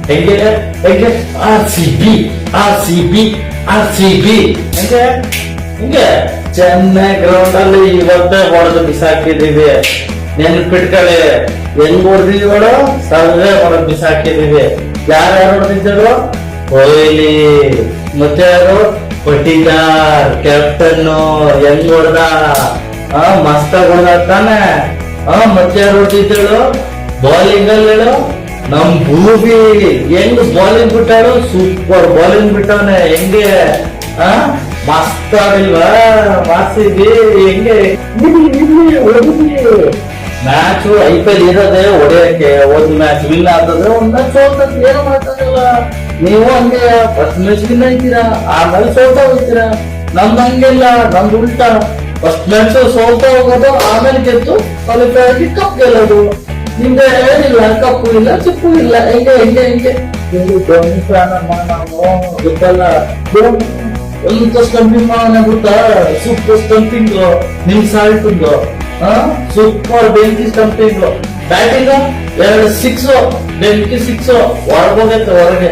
ಹೆಂಗೆ ಹೆಂಗೆ RCB RCB RCB ಹೆಂಗೆ ಹಿಂಗೆ ಚೆನ್ನೈ ಗ್ರೌಂಡ್ ಅಲ್ಲಿ ಇವತ್ತೇ ಹೊಡೆದು ಬಿಸಾಕಿದೀವಿ. ನೆನ್ಪಿಟ್ಕೊಳ್ಳಿ, ಹೆಂಗ್ ಹೊಡೆದಿದ್ವಿ ನೋಡು, ಸರ್ವೇ ಹೊಡೆದು ಬಿಸಾಕಿದೀವಿ. ಯಾರ್ಯಾರು ಹೊಡೆದಿದ್ದರು? ಕೊಹ್ಲಿ, ಮತ್ತೆ ಯಾರು? ಪಟಿದಾರ್ ಕ್ಯಾಪ್ಟನ್. ಹೆಂಗ್ ಹೊಡೆದ? ಮಸ್ತಾಗಿ ಹೊಡೆದ ತಾನೆ. ಮತ್ತೆ ಯಾರು ಹೊಡೆದಿದ್ದಳು? ಬೌಲಿಂಗ್ ಅಲ್ಲಿ ಹೇಳು, ನಮ್ ಭೂಮಿ ಹೆಂಗ್ ಬೌಲಿಂಗ್ ಬಿಟ್ಟಾಳು, ಸೂಪರ್ ಬೌಲಿಂಗ್ ಬಿಟ್ಟವನೆ. ಹೆಂಗೆ ಮಸ್ತ್ ಆಗಿಲ್ವಾ ಮಾಸಿದ್ವಿ? ಹೆಂಗೆ ಮ್ಯಾಚ್ IPL ಇರೋದೇ ಹೊಡೆಯಕ್ಕೆ. ಒಂದ್ ಮ್ಯಾಚ್ ವಿನ್ ಆಗ್ತದೆ, ಒಂದ್ ಮ್ಯಾಚ್ ಸೋಲ್ತದೆ, ಏನು ಮಾಡ್ತಾಗಲ್ಲ. ನೀವು ಹಂಗೆ ಫಸ್ಟ್ ಮ್ಯಾಚ್ ವಿನ್ ಆಯ್ತೀರಾ, ಆಮೇಲೆ ಸೋಲ್ತಾ ಹೋಗ್ತೀರಾ. ನಮ್ದು ಹಂಗೆಲ್ಲ, ನಮ್ದು ಉಲ್ಟಾ. ಫಸ್ಟ್ ಮ್ಯಾಚ್ ಸೋಲ್ತಾ ಹೋಗೋದು, ಆಮೇಲೆ ಗೆದ್ದು ಕ್ವಾಲಿಫೈ ಆಗಿ ಕಪ್ ಗೆಲ್ಲೋದು. ನಿಮ್ಗೆ ಏನಿಲ್ಲ, ಕಪ್ಪು ಇಲ್ಲ, ಚಿಪ್ಪು ಇಲ್ಲ. ಹೆಂಗೆ ಹೆಂಗೆ ಹೆಂಗೆ ಧೋನಿ ಫ್ಯಾನ್ ನಾವು ಗೊತ್ತಲ್ಲ. ಎಂತ ಸ್ಟಂಪಿಂಗ್ ಮಾಡೋಣ ಗೊತ್ತಾ? Super stumping. ನಿಮ್ ಸಾಲ್ಟ್ ಸೂಪರ್ ಬೆಂಕಿ ಸ್ಟಂಪಿಂಗ್. ಬ್ಯಾಟಿಂಗ್ 2 6 ಬೆಂಕಿ 6 ಹೊರಗೋಗೈತೆ ಹೊರಗೆ.